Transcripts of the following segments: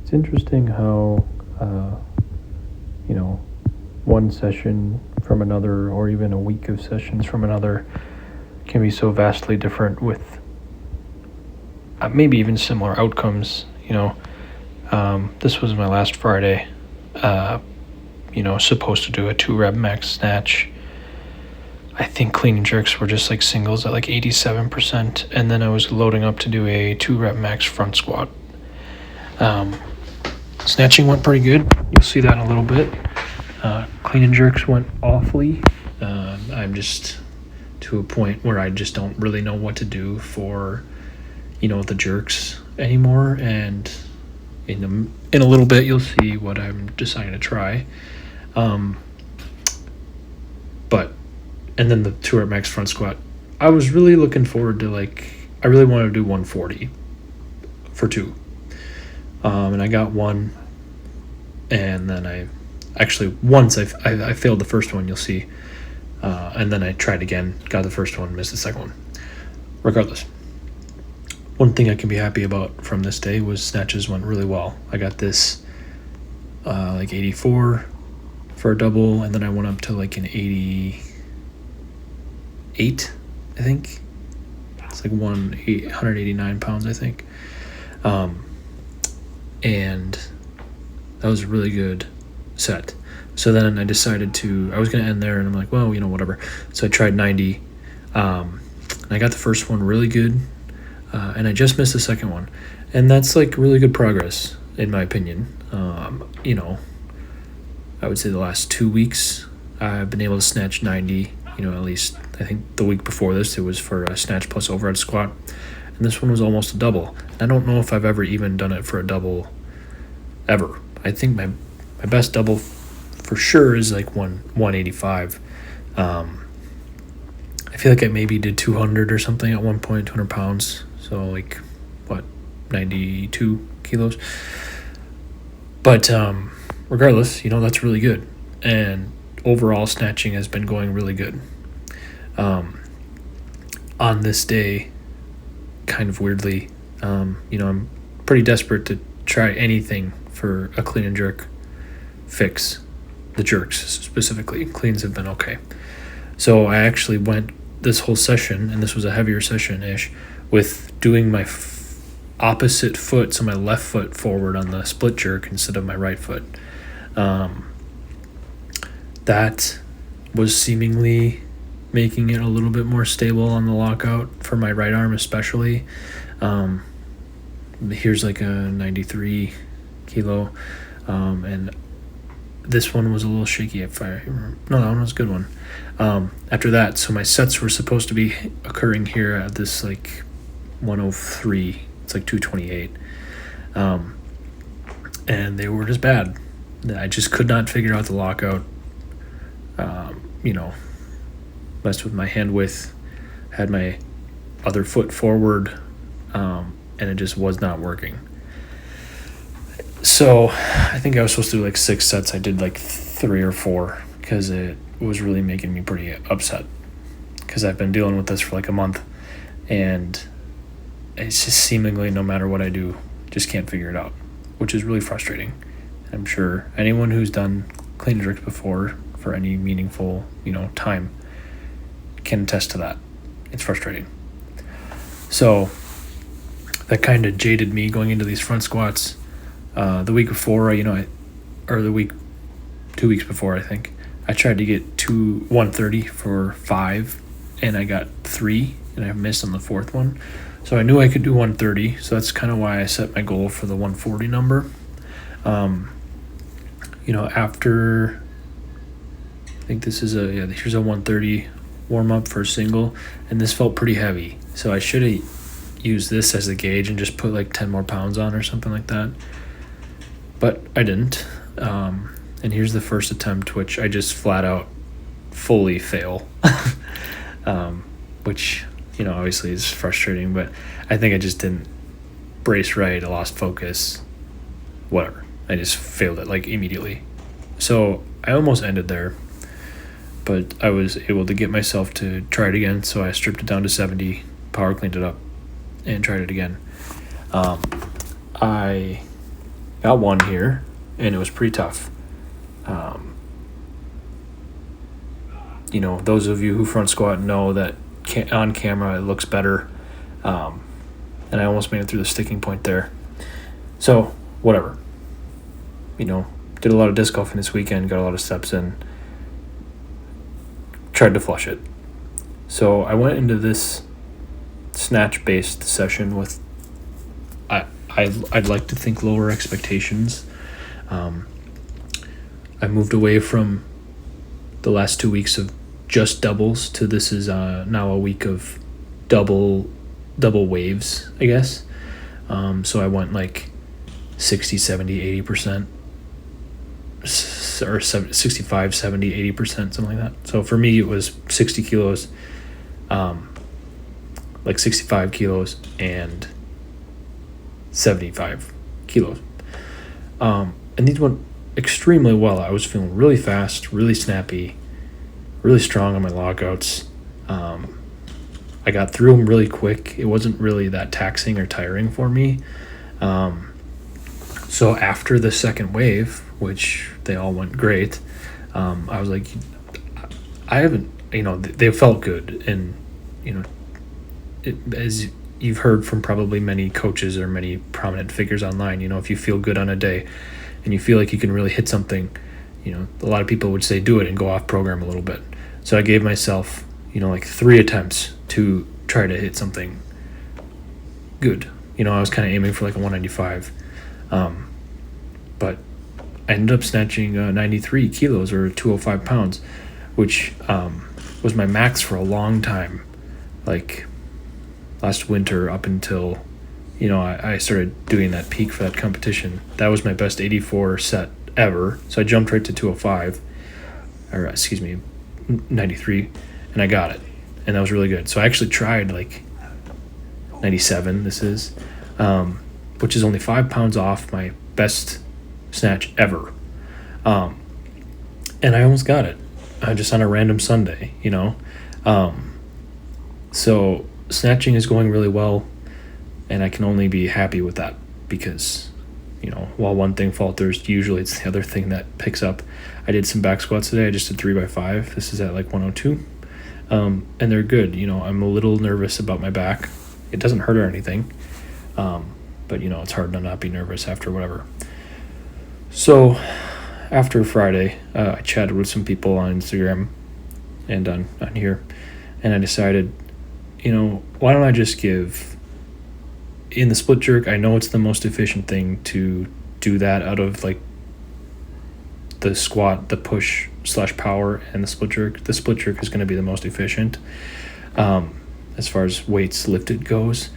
It's interesting how, one session from another, or even a week of sessions from another, can be so vastly different with maybe even similar outcomes. This was my last Friday. Supposed to do a 2-rep max snatch. I think clean and jerks were just like singles at like 87%, and then I was loading up to do a 2-rep max front squat. Snatching went pretty good. You'll see that in a little bit. Clean and jerks went awfully. I'm just to a point where I just don't really know what to do for, the jerks anymore. And in a little bit, you'll see what I'm deciding to try. And then the 2-rep max front squat, I was really looking forward to, I really wanted to do 140 for 2. And I got one, and then once I failed the first one, you'll see. And then I tried again, got the first one, missed the second one. Regardless, one thing I can be happy about from this day was snatches went really well. I got this 84 for a double, and then I went up to an 88, I think. It's 189 pounds, I think. And that was a really good set. So then I decided I was going to end there, and I'm like, well, whatever. So I tried 90. And I got the first one really good, and I just missed the second one. And that's really good progress, in my opinion. I would say the last 2 weeks, I've been able to snatch 90, at least I think the week before this, it was for a snatch plus overhead squat. And this one was almost a double. I don't know if I've ever even done it for a double ever. I think my best double for sure is 185. I feel like I maybe did 200 or something at one point, 200 pounds. So 92 kilos. But regardless, that's really good. And overall snatching has been going really good. On this day, kind of weirdly, I'm pretty desperate to try anything for a clean and jerk fix. The jerks specifically. Cleans have been okay. So I actually went this whole session, and this was a heavier session-ish, with doing my opposite foot, so my left foot forward on the split jerk instead of my right foot. That was seemingly making it a little bit more stable on the lockout for my right arm especially. Here's a 93 kilo, and this one was a little shaky if I remember. No, that one was a good one. After that, so my sets were supposed to be occurring here at this 103. It's 228. And they were just bad. I just could not figure out the lockout. Messed with my hand width, had my other foot forward, and it just was not working. So I think I was supposed to do 6 sets. I did 3 or 4 because it was really making me pretty upset, because I've been dealing with this for a month, and it's just seemingly no matter what I do, just can't figure it out, which is really frustrating. I'm sure anyone who's done clean and jerks before for any meaningful, time can attest to that. It's frustrating. So that kind of jaded me going into these front squats. The week before, 2 weeks before, I think, I tried to get 130 for 5, and I got 3, and I missed on the 4th one. So I knew I could do 130, so that's kind of why I set my goal for the 140 number. After, I think this is here's a 130 warm-up for a single, and this felt pretty heavy. So I should have used this as a gauge and just put 10 more pounds on or something like that. But I didn't. And here's the first attempt, which I just flat out fully fail. Which, obviously is frustrating, but I think I just didn't brace right. I lost focus, whatever. I just failed it immediately. So I almost ended there, but I was able to get myself to try it again. So I stripped it down to 70, power cleaned it up, and tried it again. I got one here, and it was pretty tough. Those of you who front squat know that on camera it looks better, and I almost made it through the sticking point there. So, whatever. Did a lot of disc golfing this weekend, got a lot of steps in, tried to flush it. So I went into this snatch-based session with, I'd like to think, lower expectations. I moved away from the last 2 weeks of just doubles to this is now a week of double waves, I guess. So I went like 60, 70, 80%, or 65, 70, 80%, something like that. So for me, it was 60 kilos, like 65 kilos and 75 kilos. And these went extremely well. I was feeling really fast, really snappy, really strong on my lockouts. I got through them really quick. It wasn't really that taxing or tiring for me. So after the second wave, which they all went great, I was like, I haven't, they felt good. And, as you've heard from probably many coaches or many prominent figures online, if you feel good on a day and you feel like you can really hit something, a lot of people would say do it and go off program a little bit. So I gave myself, like 3 attempts to try to hit something good. I was kind of aiming for like a 195. But I ended up snatching 93 kilos or 205 pounds, which was my max for a long time. Like last winter up until, I started doing that peak for that competition. That was my best 84 set ever. So I jumped right to 205, or 93, and I got it. And that was really good. So I actually tried like 97, which is only 5 pounds off my best snatch ever. And I almost got it. Just on a random Sunday, So snatching is going really well, and I can only be happy with that because, while one thing falters, usually it's the other thing that picks up. I did some back squats today. I just did 3x5. This is at like 102. And they're good. I'm a little nervous about my back. It doesn't hurt or anything. But, it's hard to not be nervous after whatever. So after Friday, I chatted with some people on Instagram and on here, and I decided, why don't I just give, in the split jerk, I know it's the most efficient thing to do that out of like the squat, the push / power, and the split jerk. The split jerk is going to be the most efficient as far as weights lifted goes.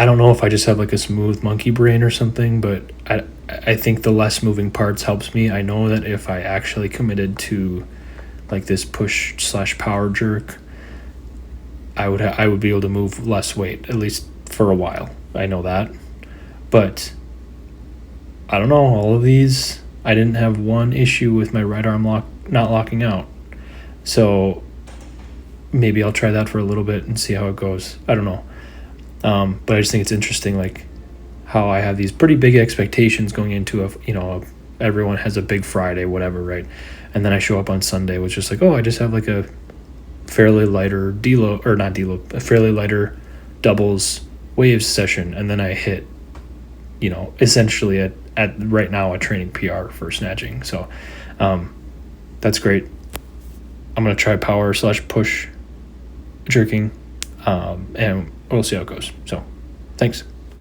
I don't know if I just have like a smooth monkey brain or something, but I think the less moving parts helps me. I know that if I actually committed to like this push / power jerk, I would be able to move less weight, at least for a while. I know that. But I don't know, all of these, I didn't have one issue with my right arm not locking out. So maybe I'll try that for a little bit and see how it goes. I don't know. But I just think it's interesting, like how I have these pretty big expectations going into everyone has a big Friday, whatever, right? And then I show up on Sunday with just like, I just have like a fairly lighter a fairly lighter doubles waves session, and then I hit, essentially at right now a training PR for snatching. So that's great. I'm gonna try power / push jerking, and we'll see how it goes. So thanks.